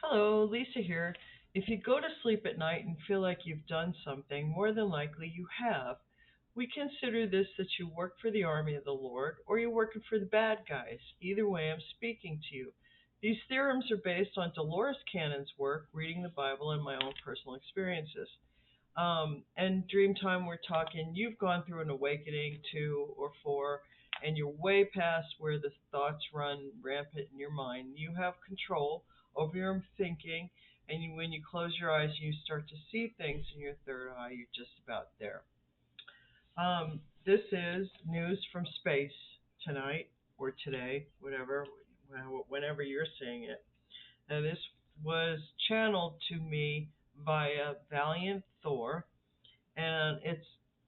Hello, Lisa here. If you go to sleep at night and feel like you've done something, more than likely you have. We consider this that you work for the army of the Lord or you're working for the bad guys. Either way, I'm speaking to you. These theorems are based on Dolores Cannon's work, reading the Bible, and my own personal experiences. And Dreamtime, we're talking, you've gone through an awakening, two or four, and you're way past where the thoughts run rampant in your mind. You have control over your thinking, and when you close your eyes, you start to see things in your third eye. You're just about there. This is news from space tonight or today, whatever, whenever you're seeing it. And this was channeled to me via Valiant Thor, and it's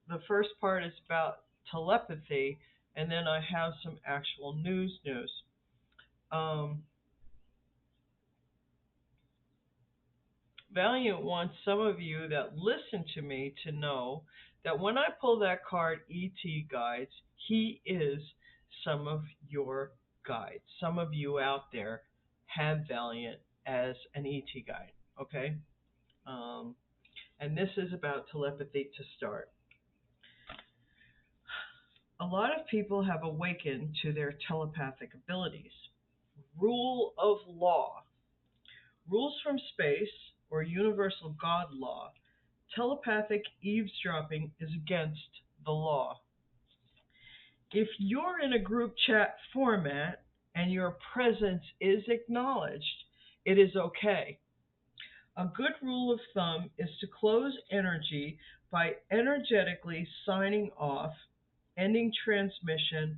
the first part is about telepathy, and then I have some actual news. Um, Valiant wants some of you that listen to me to know that when I pull that card, ET guides, he is some of your guides. Some of you out there have Valiant as an ET guide, okay? Um, and this is about telepathy to start. A lot of people have awakened to their telepathic abilities. Rule of law. Rules from space or universal God law. Telepathic eavesdropping is against the law. If you're in a group chat format and your presence is acknowledged, it is okay. A good rule of thumb is to close energy by energetically signing off, ending transmission,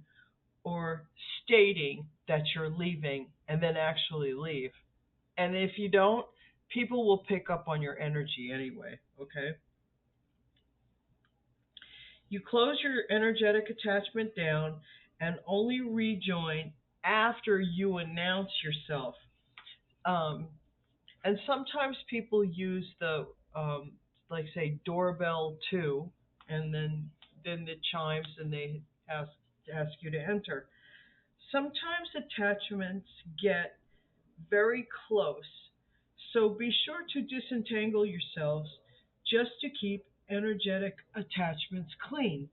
or stating that you're leaving and then actually leave. And if you don't, people will pick up on your energy anyway, okay? You close your energetic attachment down and only rejoin after you announce yourself. Um, and sometimes people use the, like say, doorbell too, and then it chimes and they ask you to enter. Sometimes attachments get very close, so be sure to disentangle yourselves just to keep energetic attachments clean.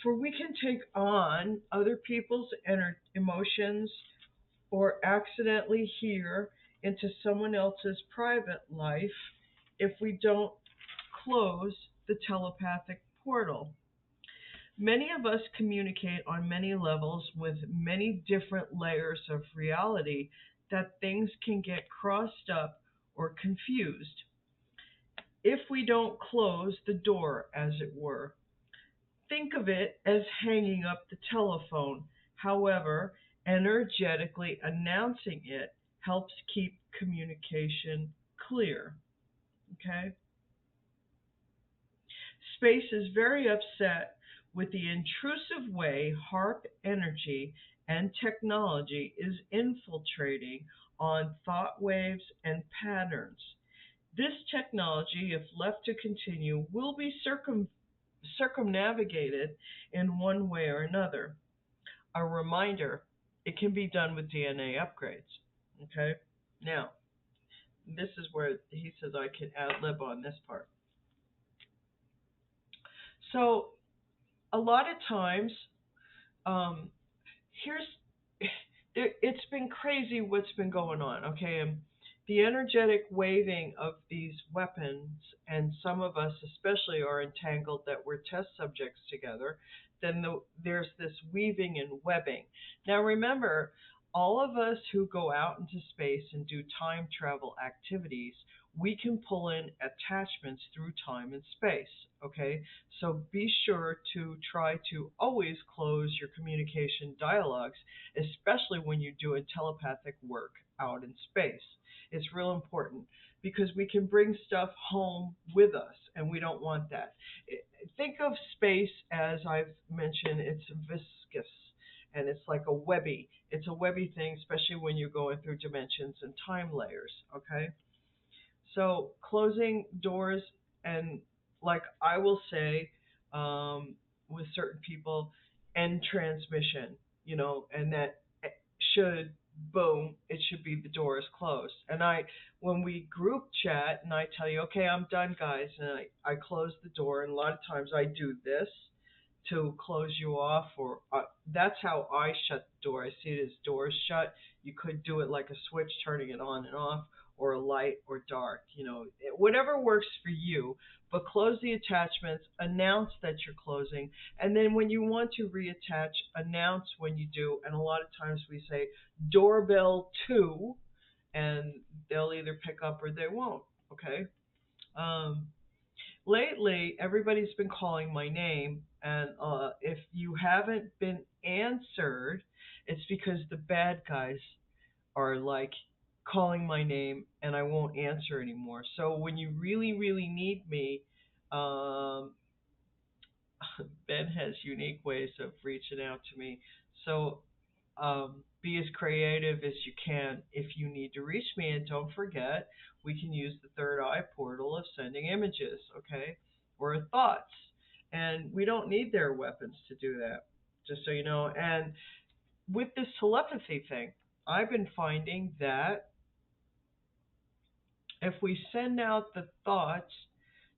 For we can take on other people's emotions or accidentally hear into someone else's private life if we don't close the telepathic portal. Many of us communicate on many levels with many different layers of reality that things can get crossed up or confused if we don't close the door, as it were. Think of it as hanging up the telephone. However, energetically announcing it helps keep communication clear. Okay? Space is very upset with the intrusive way HARP energy and technology is infiltrating on thought waves and patterns. This technology, if left to continue, will be circumnavigated in one way or another. A reminder, it can be done with DNA upgrades. Okay? Now, this is where he says I can ad lib on this part. So, a lot of times, um, here's it's been crazy what's been going on. Okay, and the energetic waving of these weapons, and some of us especially are entangled that we're test subjects together. Then there's this weaving and webbing. Now remember, all of us who go out into space and do time travel activities, we can pull in attachments through time and space. Okay, so be sure to try to always close your communication dialogues, especially when you're doing telepathic work out in space. It's real important because we can bring stuff home with us, and we don't want that. Think of space as I've mentioned, it's viscous. And it's like a webby. It's a webby thing, especially when you're going through dimensions and time layers. Okay, so closing doors, and like I will say, with certain people, end transmission, and that should boom, it should be the door is closed. And when we group chat and I tell you, okay, I'm done, guys, and I close the door, and a lot of times I do this to close you off, or that's how I shut the door. I see it as doors shut. You could do it like a switch, turning it on and off, or a light or dark, whatever works for you. But close the attachments, announce that you're closing, and then when you want to reattach, announce when you do. And a lot of times we say doorbell 2, and they'll either pick up or they won't. Okay. Um, Lately, everybody's been calling my name, and if you haven't been answered, it's because the bad guys are like calling my name, and I won't answer anymore. So when you really, really need me, um, Ben has unique ways of reaching out to me. So be as creative as you can if you need to reach me. And don't forget, we can use the third eye portal of sending images, okay, or thoughts. And we don't need their weapons to do that, just so you know. And with this telepathy thing, I've been finding that if we send out the thoughts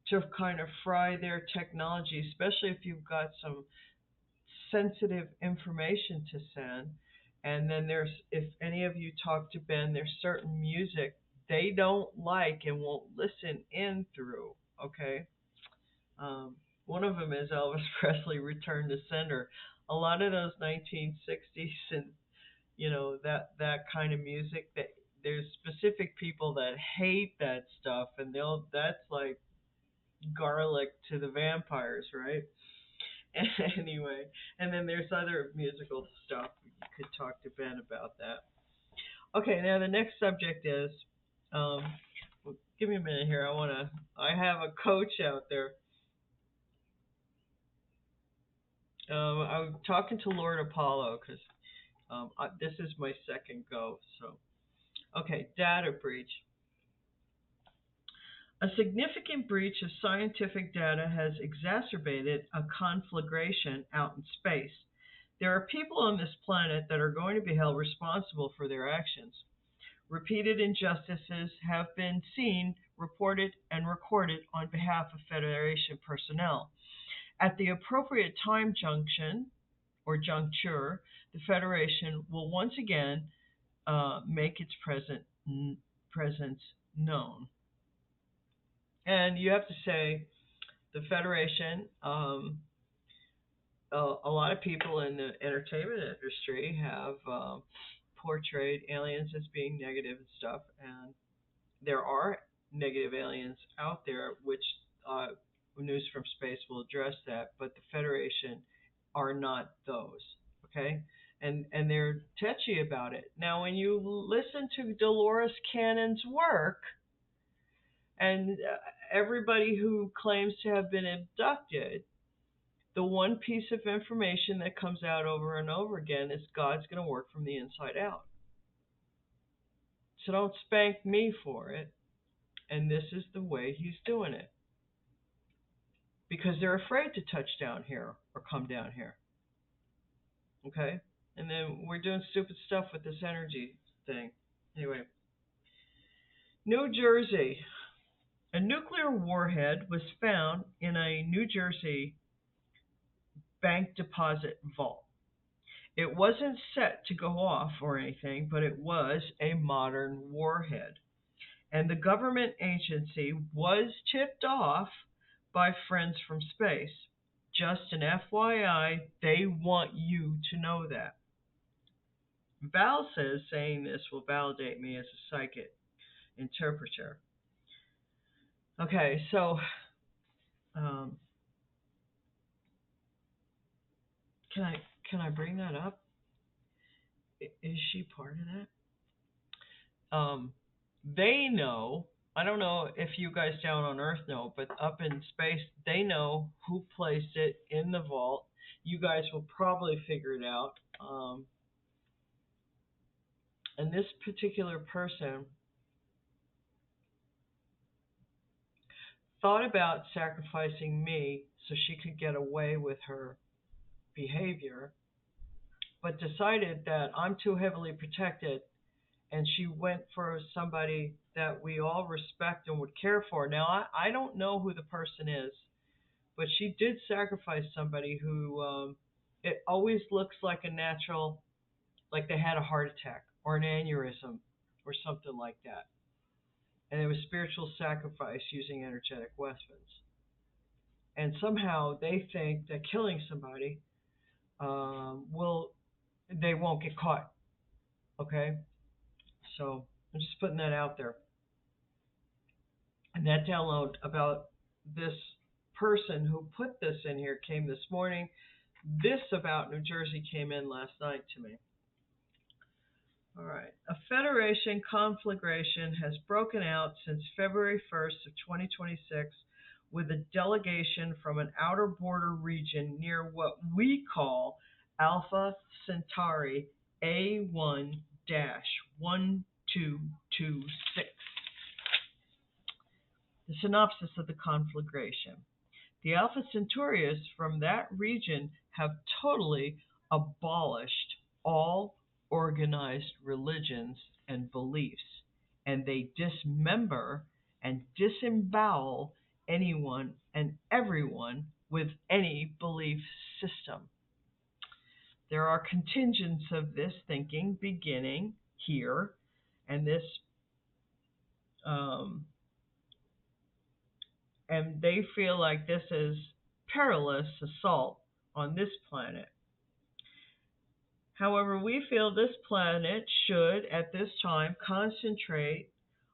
to kind of fry their technology, especially if you've got some sensitive information to send. And then if any of you talk to Ben, there's certain music they don't like and won't listen in through. Okay. Um, One of them is Elvis Presley, Return to Sender. A lot of those 1960s and that kind of music, that there's specific people that hate that stuff, and that's like garlic to the vampires, right? Anyway, and then there's other musical stuff. You could talk to Ben about that. Okay, now the next subject is, um, well, give me a minute here. I have a coach out there. I'm talking to Lord Apollo because this is my second go. So, okay, data breach. A significant breach of scientific data has exacerbated a conflagration out in space. There are people on this planet that are going to be held responsible for their actions. Repeated injustices have been seen, reported, and recorded on behalf of Federation personnel. At the appropriate time junction or juncture, the Federation will once again make its presence known. And you have to say, the Federation, a lot of people in the entertainment industry have portrayed aliens as being negative and stuff, and there are negative aliens out there, which News from Space will address that, but the Federation are not those, okay? And they're touchy about it. Now, when you listen to Dolores Cannon's work, and everybody who claims to have been abducted, the one piece of information that comes out over and over again is God's going to work from the inside out. So don't spank me for it. And this is the way he's doing it. Because they're afraid to touch down here or come down here. Okay? And then we're doing stupid stuff with this energy thing. Anyway. New Jersey. A nuclear warhead was found in a New Jersey bank deposit vault. It wasn't set to go off or anything, but it was a modern warhead. And the government agency was tipped off by friends from space. Just an FYI, they want you to know that. Val says saying this will validate me as a psychic interpreter. Okay, so can I bring that up? Is she part of that? They know. I don't know if you guys down on Earth know, but up in space, they know who placed it in the vault. You guys will probably figure it out. And this particular person thought about sacrificing me so she could get away with her behavior, but decided that I'm too heavily protected and she went for somebody that we all respect and would care for. Now, I don't know who the person is, but she did sacrifice somebody who it always looks like a natural, like they had a heart attack or an aneurysm or something like that. And it was spiritual sacrifice using energetic weapons. And somehow they think that killing somebody will, they won't get caught. Okay? So I'm just putting that out there. And that download about this person who put this in here came this morning. This about New Jersey came in last night to me. All right. A federation conflagration has broken out since February 1st of 2026 with a delegation from an outer border region near what we call Alpha Centauri A1-1226. The synopsis of the conflagration. The Alpha Centaurians from that region have totally abolished all organized religions and beliefs, and they dismember and disembowel anyone and everyone with any belief system. There are contingents of this thinking beginning here, and this and they feel like this is perilous assault on this planet. However, we feel this planet should, at this time, concentrate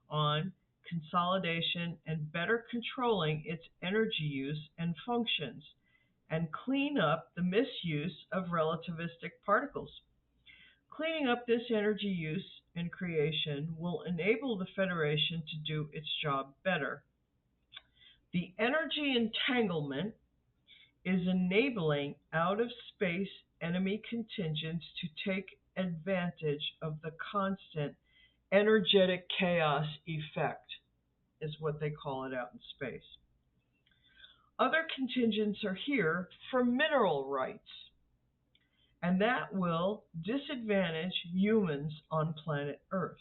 on consolidation and better controlling its energy use and functions, and clean up the misuse of relativistic particles. Cleaning up this energy use and creation will enable the Federation to do its job better. The energy entanglement is enabling out-of-space enemy contingents to take advantage of the constant energetic chaos effect, is what they call it out in space. Other contingents are here for mineral rights, and that will disadvantage humans on planet Earth.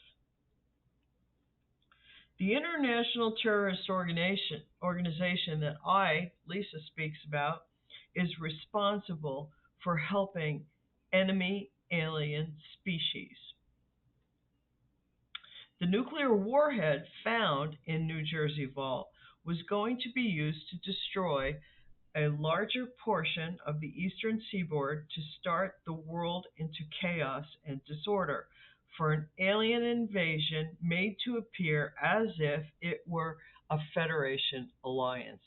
The international terrorist organization that Lisa, speaks about is responsible for helping enemy alien species. The nuclear warhead found in New Jersey vault was going to be used to destroy a larger portion of the eastern seaboard to start the world into chaos and disorder, for an alien invasion made to appear as if it were a Federation alliance.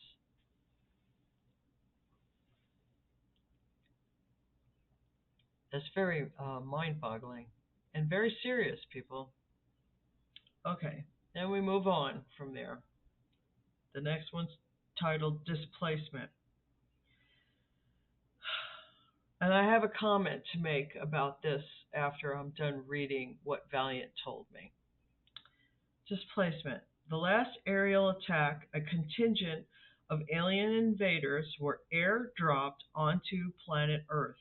That's very mind-boggling and very serious, people. Okay, then we move on from there. The next one's titled Displacement. And I have a comment to make about this after I'm done reading what Valiant told me. Displacement. The last aerial attack, a contingent of alien invaders were airdropped onto planet Earth.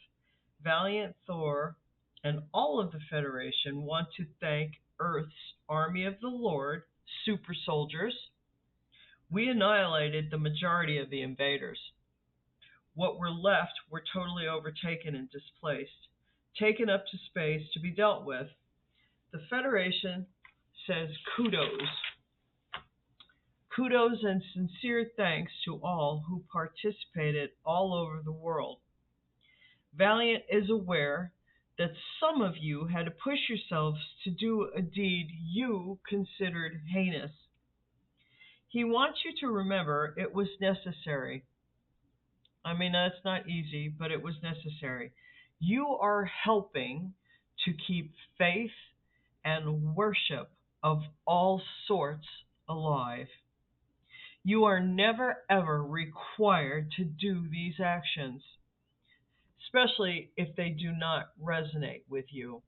Valiant, Thor, and all of the Federation want to thank Earth's Army of the Lord, super soldiers. We annihilated the majority of the invaders. What were left were totally overtaken and displaced, taken up to space to be dealt with. The Federation says kudos. Kudos and sincere thanks to all who participated all over the world. Valiant is aware that some of you had to push yourselves to do a deed you considered heinous. He wants you to remember it was necessary. I mean, that's not easy, but it was necessary. You are helping to keep faith and worship of all sorts alive. You are never ever required to do these actions, especially if they do not resonate with you.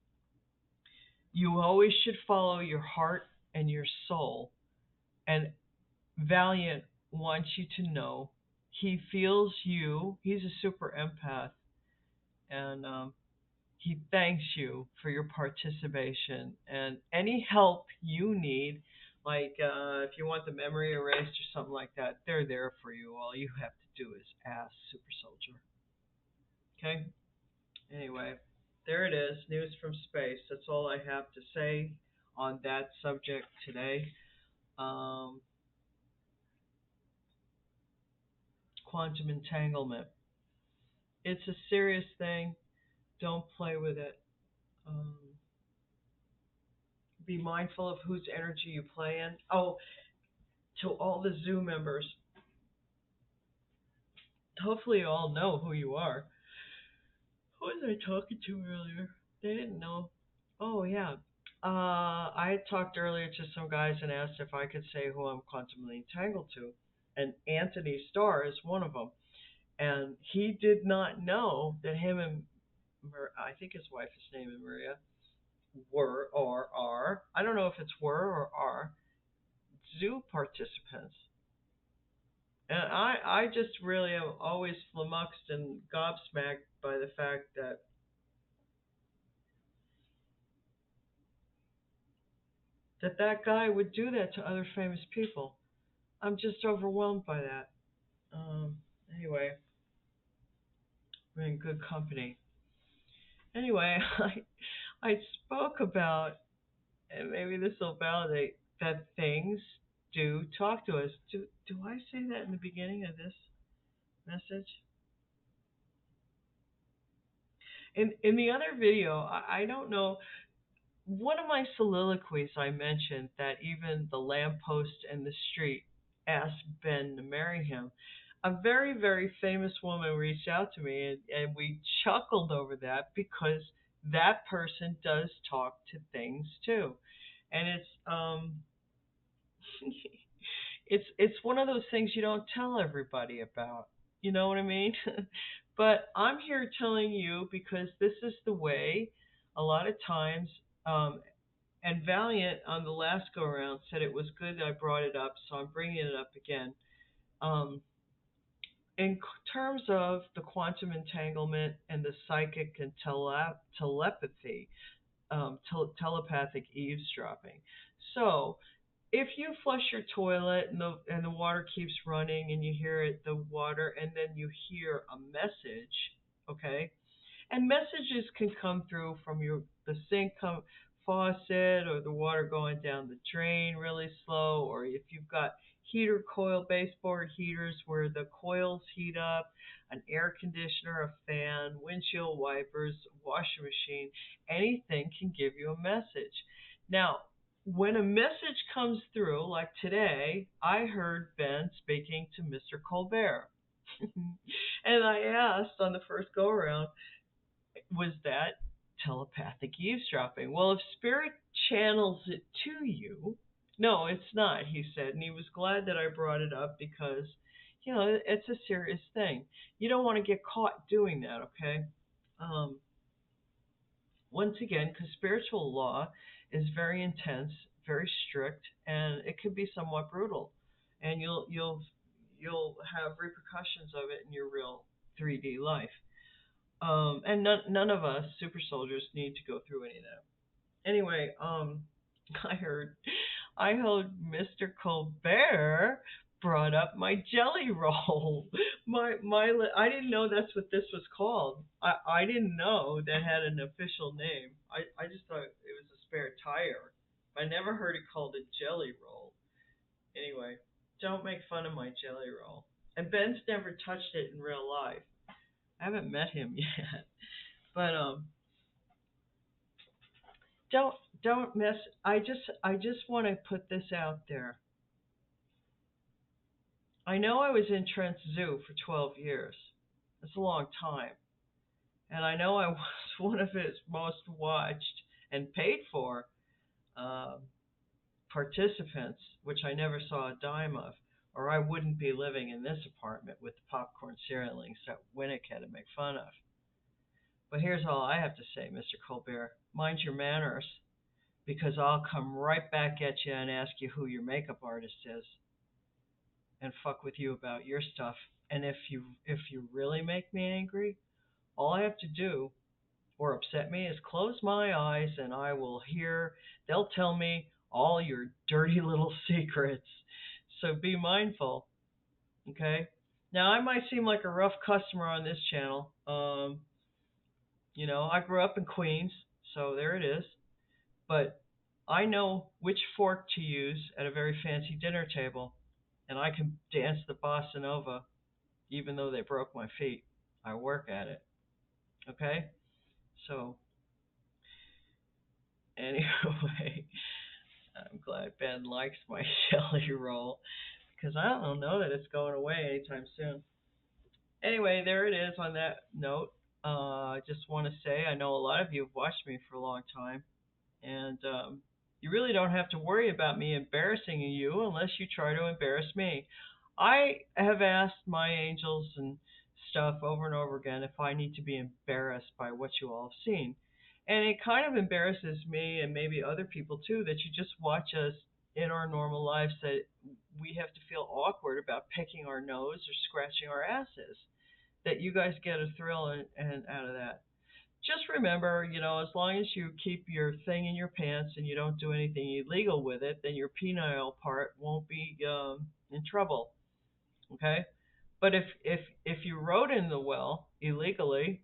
You always should follow your heart and your soul. And Valiant wants you to know he feels you. He's a super empath. And he thanks you for your participation and any help you need. Like if you want the memory erased or something like that, they're there for you. All you have to do is ask, Super Soldier. Okay? Anyway, there it is. News from space. That's all I have to say on that subject today. Um, quantum entanglement. It's a serious thing. Don't play with it. Um, be mindful of whose energy you play in. Oh, to all the zoo members, hopefully you all know who you are. Who was I talking to earlier? They didn't know. Oh, yeah. I had talked earlier to some guys and asked if I could say who I'm quantumly entangled to. And Anthony Starr is one of them. And he did not know that him and I think his wife is named Maria, were or are, I don't know if it's were or are, zoo participants. And I just really am always flummoxed and gobsmacked by the fact that guy would do that to other famous people. I'm just overwhelmed by that. Um, anyway, we're in good company. Anyway, I spoke about, and maybe this will validate that things do talk to us. Do I say that in the beginning of this message? In the other video, I don't know. One of my soliloquies, I mentioned that even the lamppost and the street asked Ben to marry him. A very, very famous woman reached out to me, and we chuckled over that because that person does talk to things too. And it's one of those things you don't tell everybody about. You know what I mean? But I'm here telling you because this is the way a lot of times and Valiant on the last go around said it was good that I brought it up, so I'm bringing it up again. Um, in terms of the quantum entanglement and the psychic and telepathy, telepathic eavesdropping. So, if you flush your toilet and the water keeps running and you hear the water and then you hear a message, okay, and messages can come through from the faucet or the water going down the drain really slow, or if you've got heater coil baseboard heaters where the coils heat up, an air conditioner, a fan, windshield wipers, washing machine, anything can give you a message. Now, when a message comes through, like today, I heard Ben speaking to Mr. Colbert. And I asked on the first go around, was that telepathic eavesdropping? Well, if spirit channels it to you, no, it's not, he said. And he was glad that I brought it up because, it's a serious thing. You don't want to get caught doing that, okay? Um, Once again, because spiritual law is very intense, very strict, and it can be somewhat brutal. And you'll have repercussions of it in your real 3D life. And none of us super soldiers need to go through any of that. Anyway, I heard I heard Mr. Colbert brought up my jelly roll. I didn't know that's what this was called. I didn't know that had an official name. I just thought it was a spare tire. I never heard it called a jelly roll. Anyway, don't make fun of my jelly roll. And Ben's never touched it in real life. I haven't met him yet. But don't don't mess. I just want to put this out there. I know I was in Trent's zoo for 12 years. That's a long time. And I know I was one of his most watched and paid for uh, participants, which I never saw a dime of, or I wouldn't be living in this apartment with the popcorn cerealings that Winnick had to make fun of. But here's all I have to say, Mr. Colbert. Mind your manners, because I'll come right back at you and ask you who your makeup artist is and fuck with you about your stuff. And if you really make me angry, all I have to do or upset me is close my eyes and I will hear, they'll tell me all your dirty little secrets. So be mindful, okay? Now, I might seem like a rough customer on this channel. I grew up in Queens, so there it is. But I know which fork to use at a very fancy dinner table, and I can dance the bossa nova even though they broke my feet. I work at it, okay? So, anyway, I'm glad Ben likes my jelly roll because I don't know that it's going away anytime soon. Anyway, there it is on that note. I just want to say I know a lot of you have watched me for a long time, and you really don't have to worry about me embarrassing you unless you try to embarrass me. I have asked my angels and stuff over and over again if I need to be embarrassed by what you all have seen. And it kind of embarrasses me and maybe other people too that you just watch us in our normal lives that we have to feel awkward about picking our nose or scratching our asses. That you guys get a thrill and out of that. Just remember, as long as you keep your thing in your pants and you don't do anything illegal with it, then your penile part won't be in trouble. Okay? But if you rode in the well illegally,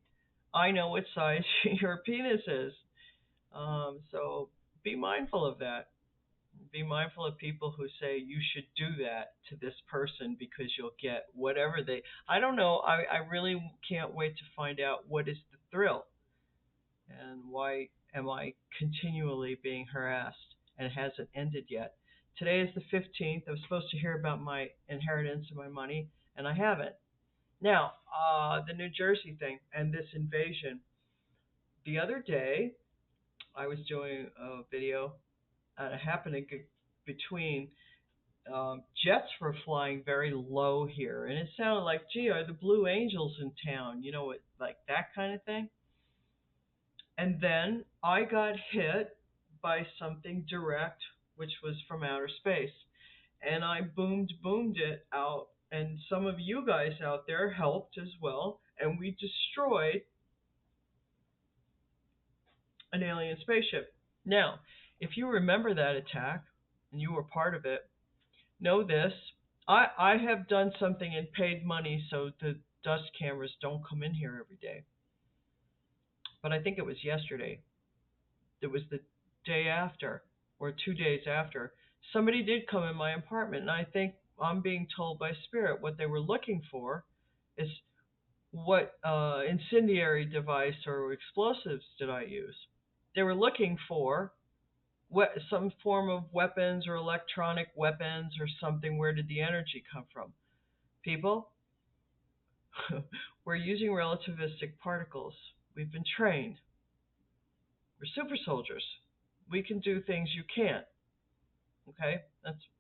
I know what size your penis is. So be mindful of that. Be mindful of people who say you should do that to this person because you'll get whatever they. I don't know. I really can't wait to find out what is the thrill and why am I continually being harassed and it hasn't ended yet. Today is the 15th. I was supposed to hear about my inheritance and my money, and I haven't. Now, the New Jersey thing and this invasion. The other day, I was doing a video, and it happened to get between jets were flying very low here, and it sounded like, gee, are the Blue Angels in town? Like that kind of thing. And then I got hit by something direct, which was from outer space. And I boomed it out. And some of you guys out there helped as well. And we destroyed an alien spaceship. Now, if you remember that attack and you were part of it, know this. I have done something and paid money so the dust cameras don't come in here every day. But I think it was yesterday. It was the day after or 2 days after. Somebody did come in my apartment, and I think I'm being told by spirit what they were looking for is what incendiary device or explosives did I use. They were looking for some form of weapons or electronic weapons or something. Where did the energy come from? People, we're using relativistic particles. We've been trained. We're super soldiers. We can do things you can't. Okay?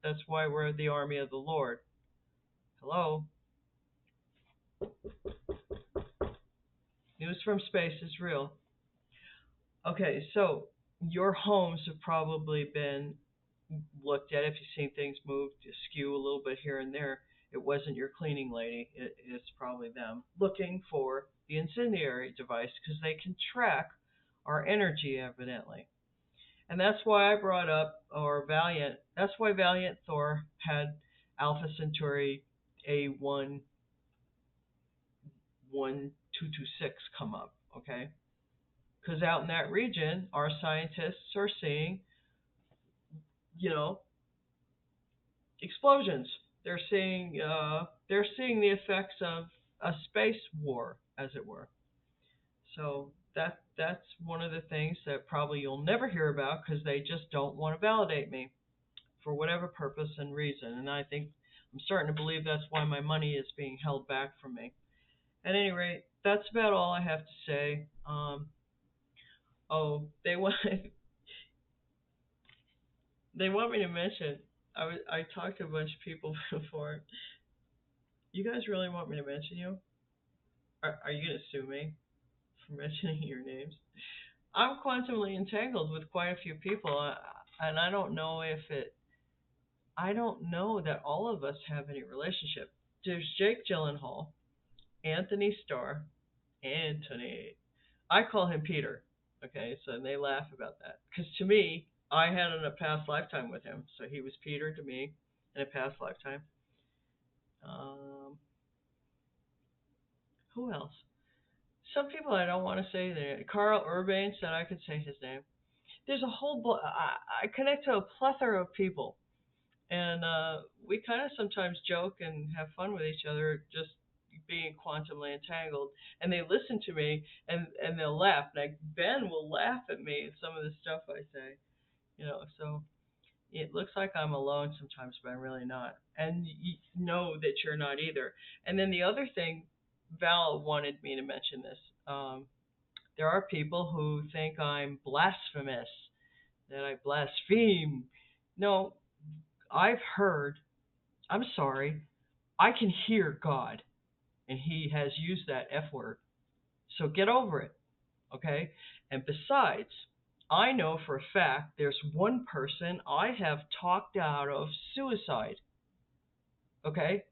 That's why we're the army of the Lord. Hello? News from space is real. Okay, so your homes have probably been looked at. If you've seen things move askew a little bit here and there, it wasn't your cleaning lady. It's probably them looking for the incendiary device because they can track our energy, evidently. And that's why I brought up, or Valiant, that's why Valiant Thor had Alpha Centauri A11226 come up, okay? Because out in that region, our scientists are seeing, you know, explosions. They're seeing the effects of a space war, as it were. So that's one of the things that probably you'll never hear about because they just don't want to validate me for whatever purpose and reason. And I think I'm starting to believe that's why my money is being held back from me. At any rate, that's about all I have to say. They want they want me to mention. I talked to a bunch of people before. You guys really want me to mention you? Are you gonna sue me for mentioning your names? I'm quantumly entangled with quite a few people, and I don't know if it. I don't know that all of us have any relationship. There's Jake Gyllenhaal, Anthony Starr, Anthony. I call him Peter. Okay, so they laugh about that because to me, I had in a past lifetime with him, so he was Peter to me in a past lifetime. Um, who else? Some people I don't want to say their name. Carl Urban said I could say his name. There's a whole. I connect to a plethora of people, and we kind of sometimes joke and have fun with each other, just being quantumly entangled. And they listen to me, and they'll laugh. Like Ben will laugh at me at some of the stuff I say, So it looks like I'm alone sometimes, but I'm really not. And you know that you're not either. And then the other thing, Val wanted me to mention this. There are people who think I'm blasphemous, that I blaspheme. No, I've heard, I'm sorry, I can hear God, and He has used that F word. So get over it, okay? And besides, I know for a fact there's one person I have talked out of suicide, okay?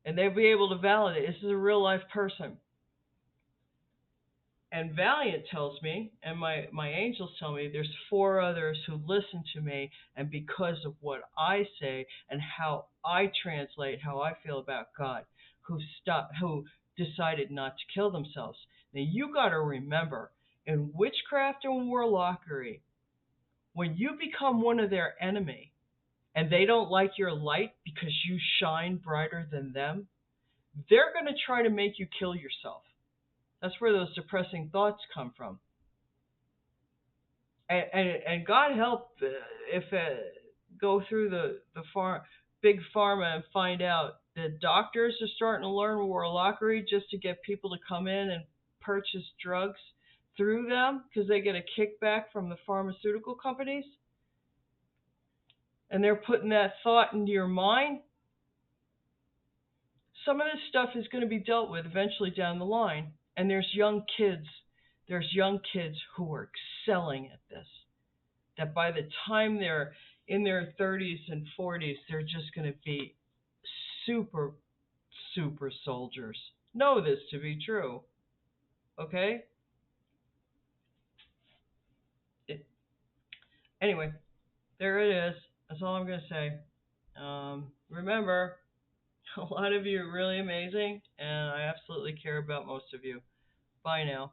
And they'll be able to validate this is a real life person. And Valiant tells me, and my angels tell me, there's four others who listen to me, and because of what I say and how I translate how I feel about God, who decided not to kill themselves. Now you got to remember, in witchcraft and warlockery, when you become one of their enemy, and they don't like your light because you shine brighter than them, they're going to try to make you kill yourself. That's where those depressing thoughts come from. And God help if go through the big pharma and find out that doctors are starting to learn warlockery just to get people to come in and purchase drugs through them because they get a kickback from the pharmaceutical companies. And they're putting that thought into your mind. Some of this stuff is going to be dealt with eventually down the line. And there's young kids. There's young kids who are excelling at this. That by the time they're in their 30s and 40s, they're just going to be super, super soldiers. Know this to be true. Okay? Anyway, there it is. That's all I'm going to say. Remember, a lot of you are really amazing, and I absolutely care about most of you. Bye now.